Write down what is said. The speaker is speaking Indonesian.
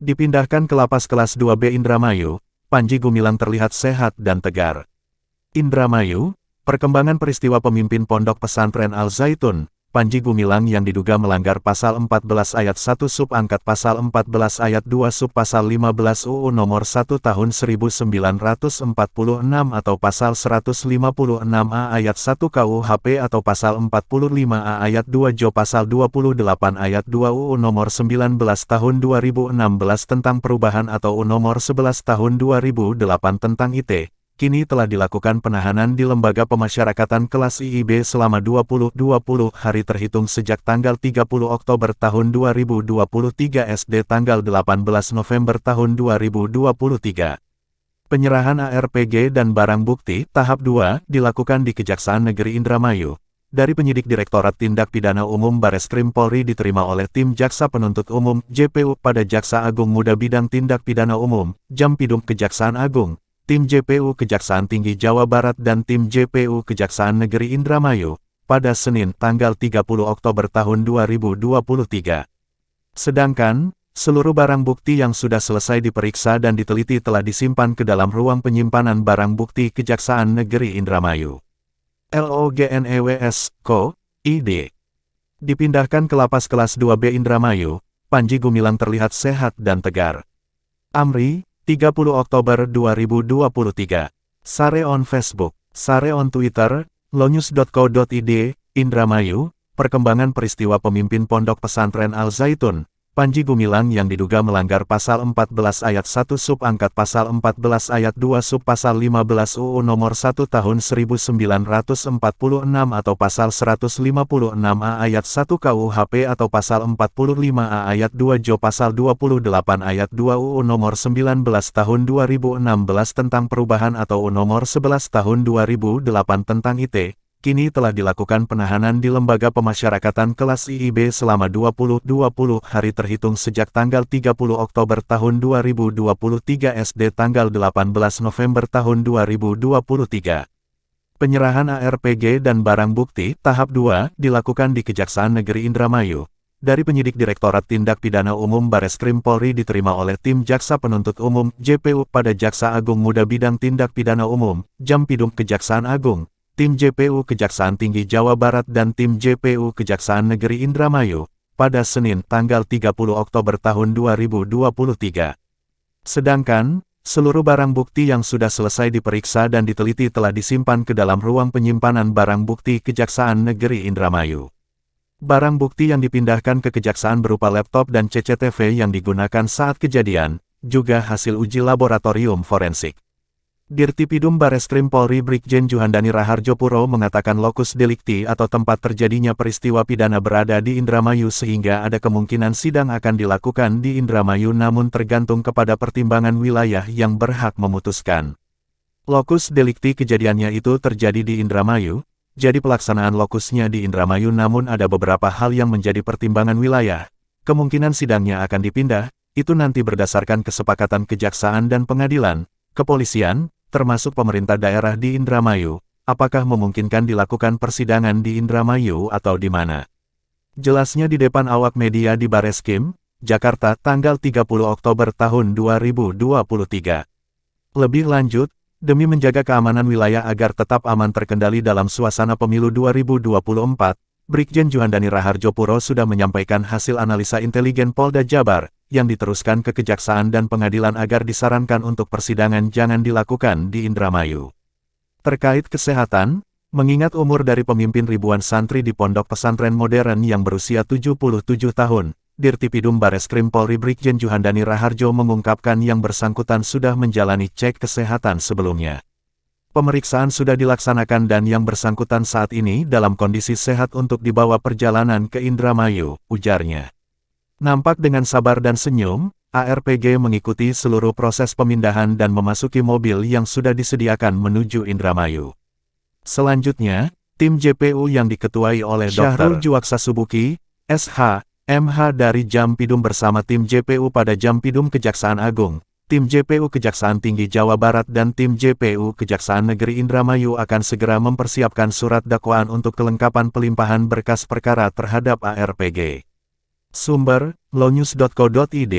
Dipindahkan ke lapas kelas 2B Indramayu, Panji Gumilang terlihat sehat dan tegar. Indramayu, perkembangan peristiwa pemimpin Pondok Pesantren Al Zaitun, Panji Gumilang yang diduga melanggar pasal 14 ayat 1 sub angkat pasal 14 ayat 2 sub pasal 15 UU nomor 1 tahun 1946 atau pasal 156A ayat 1 KUHP atau pasal 45A ayat 2 Jo pasal 28 ayat 2 UU nomor 19 tahun 2016 tentang perubahan atau UU nomor 11 tahun 2008 tentang IT. Kini telah dilakukan penahanan di Lembaga Pemasyarakatan kelas IIB selama 20 hari terhitung sejak tanggal 30 Oktober tahun 2023 SD tanggal 18 November tahun 2023. Penyerahan ARPG dan barang bukti tahap 2 dilakukan di Kejaksaan Negeri Indramayu. Dari penyidik Direktorat Tindak Pidana Umum Bareskrim Polri diterima oleh tim Jaksa Penuntut Umum JPU pada Jaksa Agung Muda Bidang Tindak Pidana Umum, Jampidum Kejaksaan Agung, tim JPU Kejaksaan Tinggi Jawa Barat dan tim JPU Kejaksaan Negeri Indramayu, pada Senin tanggal 30 Oktober tahun 2023. Sedangkan, seluruh barang bukti yang sudah selesai diperiksa dan diteliti telah disimpan ke dalam ruang penyimpanan barang bukti Kejaksaan Negeri Indramayu. LOGNEWS, Co. ID. Dipindahkan ke lapas kelas 2B Indramayu, Panji Gumilang terlihat sehat dan tegar. Amri, 30 Oktober 2023. Sare on Facebook, Sare on Twitter, lonews.co.id, Indramayu, perkembangan peristiwa pemimpin Pondok Pesantren Al Zaitun, Panji Gumilang yang diduga melanggar pasal 14 ayat 1 sub angkat pasal 14 ayat 2 sub pasal 15 UU nomor 1 tahun 1946 atau pasal 156A ayat 1 KUHP atau pasal 45A ayat 2 Jo pasal 28 ayat 2 UU nomor 19 tahun 2016 tentang perubahan atau UU nomor 11 tahun 2008 tentang IT. Kini telah dilakukan penahanan di Lembaga Pemasyarakatan kelas IIB selama 20 hari terhitung sejak tanggal 30 Oktober tahun 2023 SD tanggal 18 November tahun 2023. Penyerahan ARPG dan barang bukti tahap 2 dilakukan di Kejaksaan Negeri Indramayu. Dari penyidik Direktorat Tindak Pidana Umum Bareskrim Polri diterima oleh tim Jaksa Penuntut Umum JPU pada Jaksa Agung Muda Bidang Tindak Pidana Umum, Jampidum Kejaksaan Agung, tim JPU Kejaksaan Tinggi Jawa Barat dan tim JPU Kejaksaan Negeri Indramayu, pada Senin tanggal 30 Oktober tahun 2023. Sedangkan, seluruh barang bukti yang sudah selesai diperiksa dan diteliti telah disimpan ke dalam ruang penyimpanan barang bukti Kejaksaan Negeri Indramayu. Barang bukti yang dipindahkan ke Kejaksaan berupa laptop dan CCTV yang digunakan saat kejadian, juga hasil uji laboratorium forensik. Dirtipidum Bareskrim Polri Brigjen Juhandani Raharjo Puro mengatakan lokus delikti atau tempat terjadinya peristiwa pidana berada di Indramayu sehingga ada kemungkinan sidang akan dilakukan di Indramayu namun tergantung kepada pertimbangan wilayah yang berhak memutuskan. Lokus delikti kejadiannya itu terjadi di Indramayu, jadi pelaksanaan lokusnya di Indramayu namun ada beberapa hal yang menjadi pertimbangan wilayah. Kemungkinan sidangnya akan dipindah, itu nanti berdasarkan kesepakatan kejaksaan dan pengadilan, kepolisian, termasuk pemerintah daerah di Indramayu, apakah memungkinkan dilakukan persidangan di Indramayu atau di mana. Jelasnya di depan awak media di Bareskrim, Jakarta tanggal 30 Oktober tahun 2023. Lebih lanjut, demi menjaga keamanan wilayah agar tetap aman terkendali dalam suasana pemilu 2024, Brigjen Juhandani Raharjo Puro sudah menyampaikan hasil analisa intelijen Polda Jabar, yang diteruskan ke Kejaksaan dan Pengadilan agar disarankan untuk persidangan jangan dilakukan di Indramayu. Terkait kesehatan, mengingat umur dari pemimpin ribuan santri di Pondok Pesantren Modern yang berusia 77 tahun, Dirtipidum Bareskrim Polri Brigjen Juhandani Raharjo mengungkapkan yang bersangkutan sudah menjalani cek kesehatan sebelumnya. Pemeriksaan sudah dilaksanakan dan yang bersangkutan saat ini dalam kondisi sehat untuk dibawa perjalanan ke Indramayu, ujarnya. Nampak dengan sabar dan senyum, ARPG mengikuti seluruh proses pemindahan dan memasuki mobil yang sudah disediakan menuju Indramayu. Selanjutnya, tim JPU yang diketuai oleh Dr. Juaksa Subuki, SH, MH dari Jampidum bersama tim JPU pada Jampidum Kejaksaan Agung, tim JPU Kejaksaan Tinggi Jawa Barat dan tim JPU Kejaksaan Negeri Indramayu akan segera mempersiapkan surat dakwaan untuk kelengkapan pelimpahan berkas perkara terhadap ARPG. Sumber, lonews.co.id